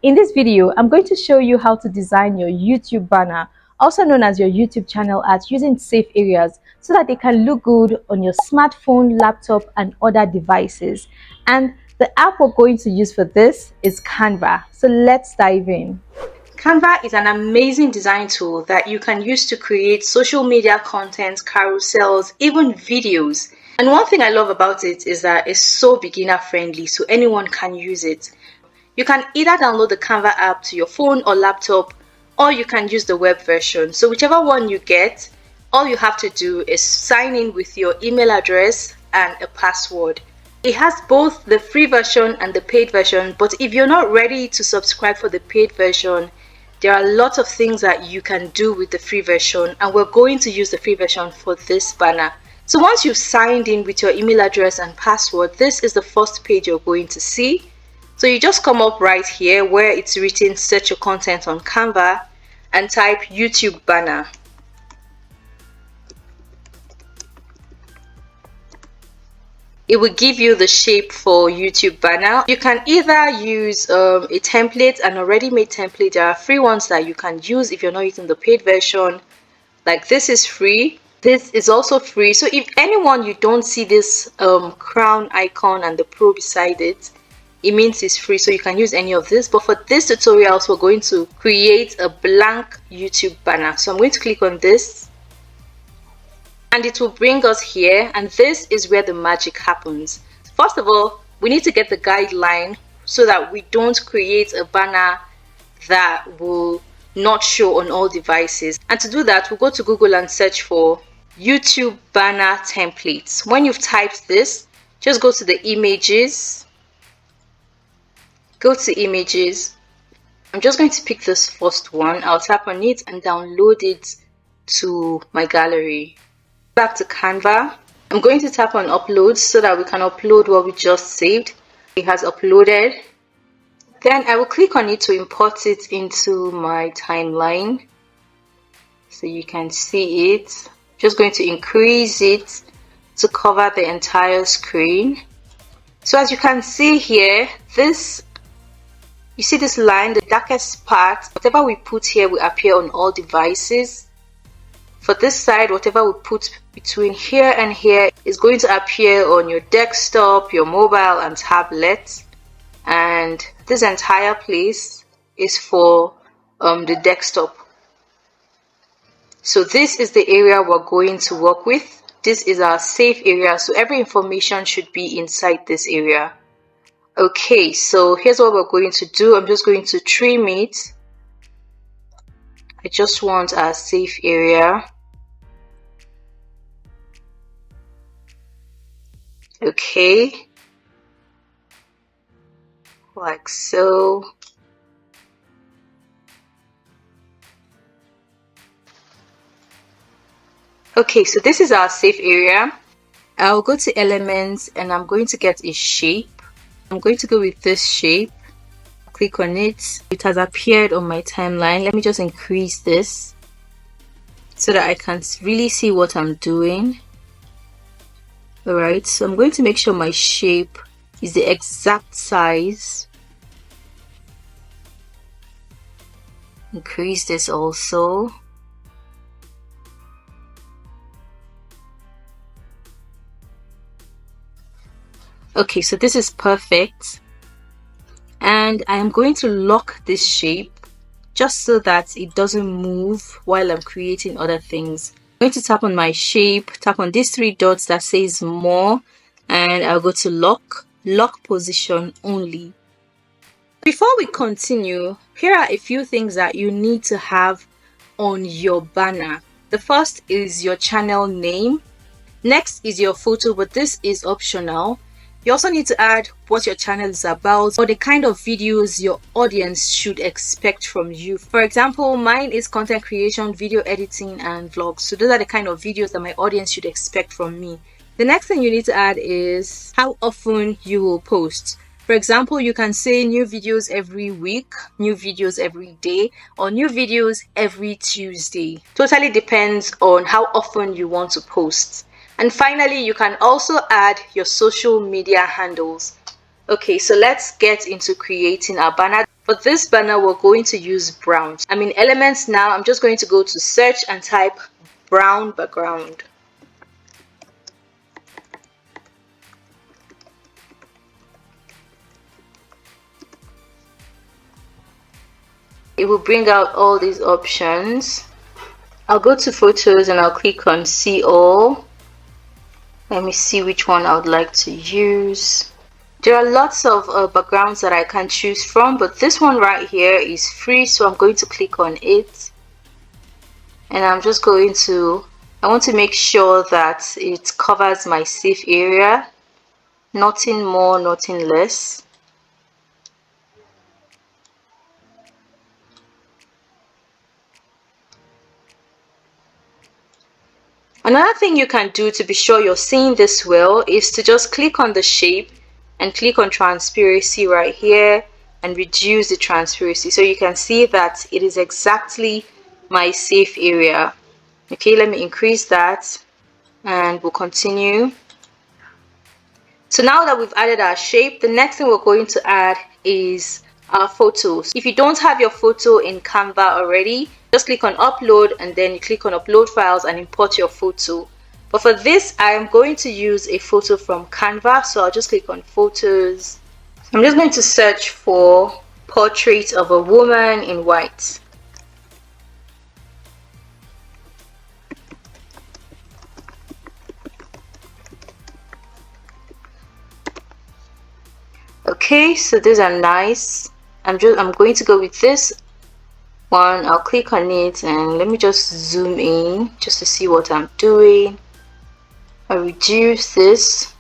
In this video, I'm going to show you how to design your YouTube banner, also known as your YouTube channel art, using safe areas so that they can look good on your smartphone, laptop, and other devices. And the app we're going to use for this is Canva. So let's dive in. Canva is an amazing design tool that you can use to create social media content, carousels, even videos. And one thing I love about it is that it's so beginner friendly, so anyone can use it. You can either download the Canva app to your phone or laptop, or you can use the web version. So whichever one you get, all you have to do is sign in with your email address and a password. It has both the free version and the paid version, but if you're not ready to subscribe for the paid version, there are lots of things that you can do with the free version, and we're going to use the free version for this banner. So once you've signed in with your email address and password, this is the first page you're going to see. So you just come up right here where it's written search your content on Canva and type YouTube banner. It will give you the shape for YouTube banner. You can either use a template, an already made template. There are free ones that you can use if you're not using the paid version. Like this is free. This is also free. So if anyone you don't see this crown icon and the pro beside it, it means it's free, so you can use any of this. But for this tutorials, we're going to create a blank YouTube banner. So I'm going to click on this and it will bring us here, and this is where the magic happens. First of all, we need to get the guideline so that we don't create a banner that will not show on all devices. And to do that, we'll go to Google and search for YouTube banner templates. When you've typed this, just go to the images. Go to images. I'm just going to pick this first one. I'll tap on it and download it to my gallery. Back to Canva. I'm going to tap on upload so that we can upload what we just saved. It has uploaded. Then I will click on it to import it into my timeline so you can see it. Just going to increase it to cover the entire screen. So as you can see here, you see this line, the darkest part, whatever we put here will appear on all devices. For this side, whatever we put between here and here is going to appear on your desktop, your mobile and tablet. And this entire place is for the desktop. So this is the area we're going to work with. This is our safe area, so every information should be inside this area. Okay, so here's what we're going to do. I'm just going to trim it. I just want our safe area. Okay, like so. Okay, so this is our safe area. I'll go to elements and I'm going to get a shape. I'm going to go with this shape. Click on it. It has appeared on my timeline. Let me just increase this so that I can really see what I'm doing. Alright, so I'm going to make sure my shape is the exact size. Increase this also. Okay, so this is perfect. And I am going to lock this shape just so that it doesn't move while I'm creating other things. I'm going to tap on my shape, tap on these three dots that says more, and I'll go to lock position only. Before we continue, here are a few things that you need to have on your banner. The first is your channel name. Next is your photo, but this is optional. You also need to add what your channel is about or the kind of videos your audience should expect from you. For example, mine is content creation, video editing, and vlogs. So those are the kind of videos that my audience should expect from me. The next thing you need to add is how often you will post. For example, you can say new videos every week, new videos every day, or new videos every Tuesday. Totally depends on how often you want to post. And finally, you can also add your social media handles. Okay, so let's get into creating our banner. For this banner, we're going to use brown. I'm in Elements now. I'm just going to go to search and type brown background. It will bring out all these options. I'll go to photos and I'll click on see all. Let me see which one I would like to use. There are lots of backgrounds that I can choose from, but this one right here is free, so I'm going to click on it. And I'm just going to, I want to make sure that it covers my safe area. Nothing more, nothing less. Another thing you can do to be sure you're seeing this well is to just click on the shape and click on transparency right here and reduce the transparency so you can see that it is exactly my safe area. Okay, let me increase that and we'll continue. So now that we've added our shape, the next thing we're going to add is our photos. If you don't have your photo in Canva already, just click on upload and then you click on upload files and import your photo. But for this, I am going to use a photo from Canva, so I'll just click on photos. I'm just going to search for portrait of a woman in white. Okay, so these are nice. I'm going to go with this one. I'll click on it and let me just zoom in just to see what I'm doing. I reduce this.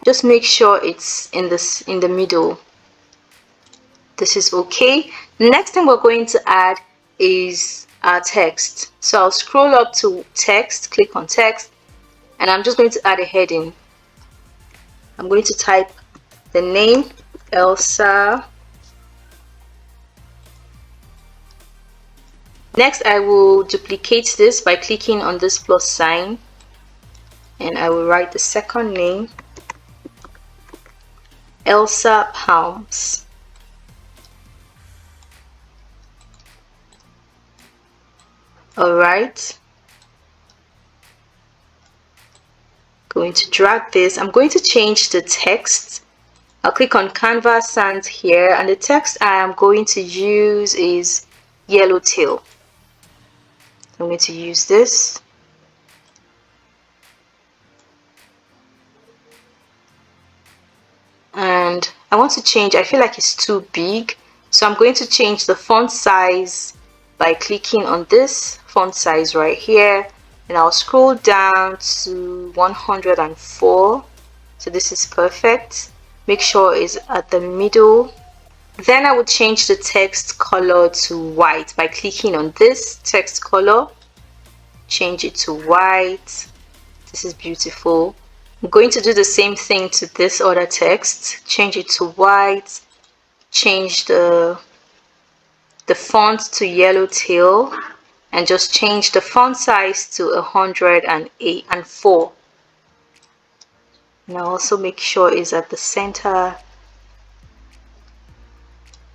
Just make sure it's in the middle. This is okay. The next thing we're going to add is our text. So I'll scroll up to text, click on text, and I'm just going to add a heading. I'm going to type the name, Elsa. Next, I will duplicate this by clicking on this plus sign, and I will write the second name, Elsa Palms. Alright. Going to drag this. I'm going to change the text. I'll click on Canva Sans here, and the text I am going to use is Yellowtail. I'm going to use this. And I want to change, I feel like it's too big, so I'm going to change the font size by clicking on this font size right here, and I'll scroll down to 104. So this is perfect. Make sure it's at the middle. Then I would change the text color to white by clicking on this text color. Change it to white. This is beautiful. I'm going to do the same thing to this other text. Change it to white. Change the font to Yellowtail, and just change the font size to 104. Now also make sure it's at the center,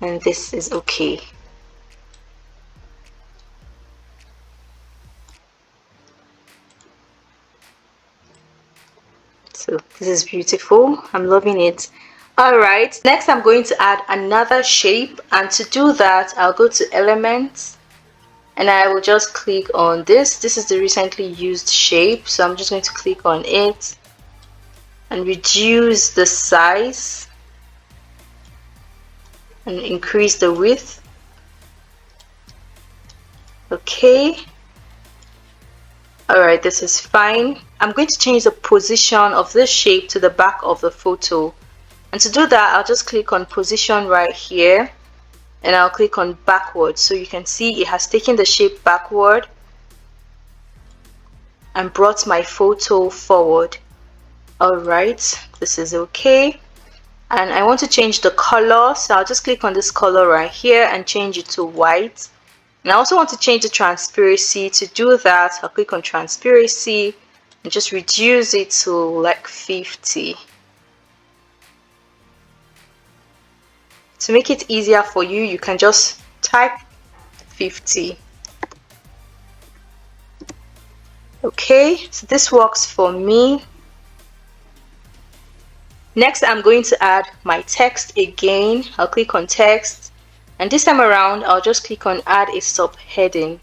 and this is okay. So this is beautiful. I'm loving it. Alright, next I'm going to add another shape, and to do that I'll go to Elements and I will just click on this. This is the recently used shape, so I'm just going to click on it and reduce the size and increase the width. Okay. Alright, this is fine. I'm going to change the position of this shape to the back of the photo. And to do that, I'll just click on position right here and I'll click on backward. So you can see it has taken the shape backward and brought my photo forward. Alright, this is okay. And I want to change the color, so I'll just click on this color right here and change it to white. And I also want to change the transparency. To do that, I'll click on transparency and just reduce it to like 50. To make it easier for you, you can just type 50. Okay, so this works for me. Next, I'm going to add my text again. I'll click on text, and this time around I'll just click on add a subheading,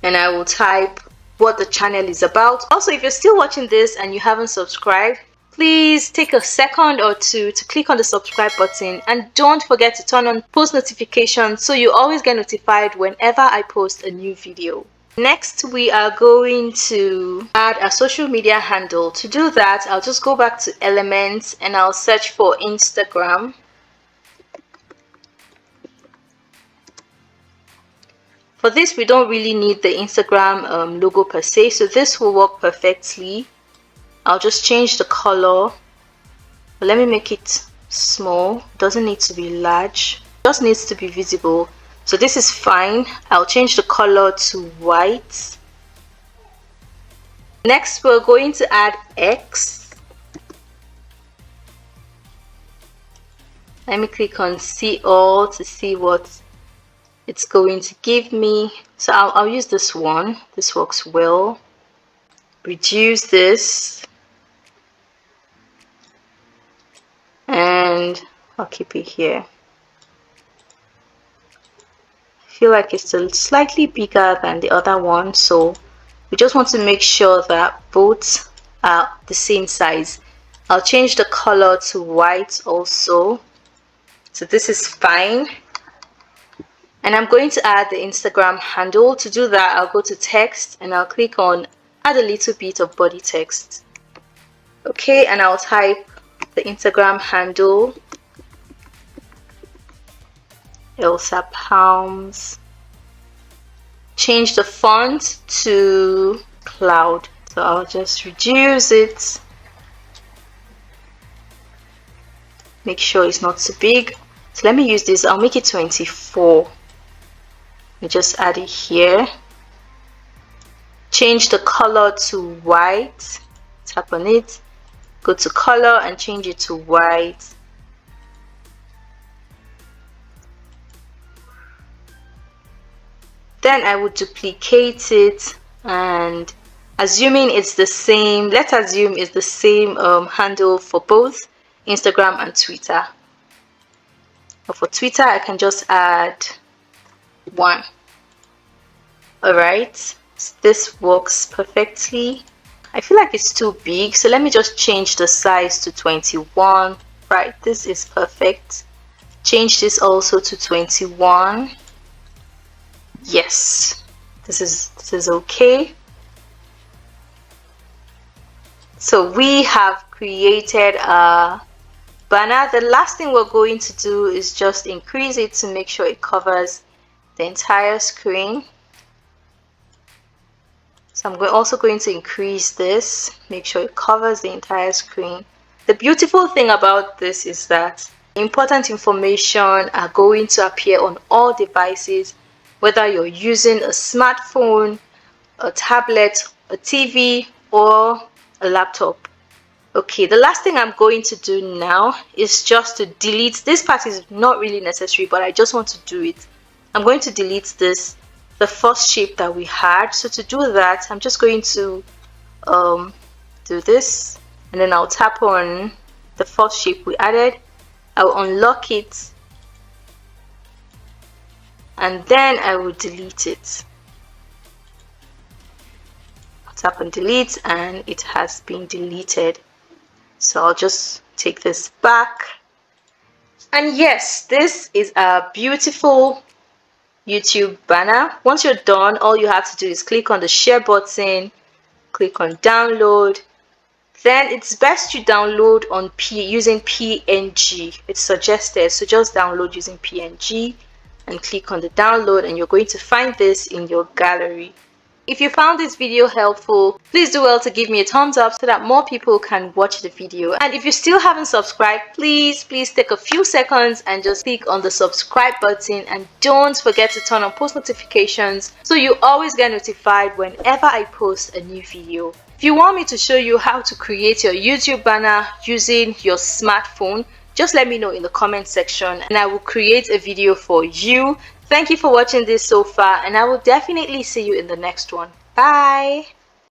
and I will type what the channel is about. Also, if you're still watching this and you haven't subscribed, please take a second or two to click on the subscribe button, and don't forget to turn on post notifications so you always get notified whenever I post a new video. Next, we are going to add a social media handle. To do that, I'll just go back to Elements and I'll search for Instagram. For this, we don't really need the Instagram logo per se, so this will work perfectly. I'll just change the color. But let me make it small. It doesn't need to be large. It just needs to be visible. So this is fine. I'll change the color to white. Next, we're going to add X. Let me click on see all to see what it's going to give me. So I'll use this one. This works well. Reduce this. And I'll keep it here. I feel like it's a slightly bigger than the other one, so we just want to make sure that both are the same size. I'll change the color to white also, so this is fine. And I'm going to add the Instagram handle. To do that, I'll go to text and I'll click on add a little bit of body text. Okay, and I'll type the Instagram handle, Elsa Palms. Change the font to Cloud, so I'll just reduce it, make sure it's not too big. So let me use this. I'll make it 24. I just add it here. Change the color to white, tap on it, go to color and change it to white. Then I would duplicate it, and assuming it's the same, let's assume it's the same handle for both Instagram and Twitter. But for Twitter, I can just add 1. Alright, this works perfectly. I feel like it's too big, so let me just change the size to 21. Right, this is perfect. Change this also to 21. Yes, this is okay. So we have created a banner. The last thing we're going to do is just increase it to make sure it covers the entire screen. So I'm also going to increase this, make sure it covers the entire screen. The beautiful thing about this is that important information are going to appear on all devices, whether you're using a smartphone, a tablet, a TV, or a laptop. Okay, the last thing I'm going to do now is just to delete. This part is not really necessary, but I just want to do it. I'm going to delete this, the first shape that we had. So to do that, I'm just going to do this, and then I'll tap on the first shape we added. I'll unlock it, and then I will delete it. I'll tap on delete, and it has been deleted. So I'll just take this back, and yes, this is a beautiful YouTube banner. Once you're done, all you have to do is click on the share button, click on download. Then it's best you download on using PNG. It's suggested, so just download using PNG and click on the download, and you're going to find this in your gallery. If you found this video helpful, please do well to give me a thumbs up so that more people can watch the video. And if you still haven't subscribed, please take a few seconds and just click on the subscribe button, and don't forget to turn on post notifications so you always get notified whenever I post a new video. If you want me to show you how to create your YouTube banner using your smartphone, just let me know in the comment section and I will create a video for you. Thank you for watching this so far, and I will definitely see you in the next one. Bye!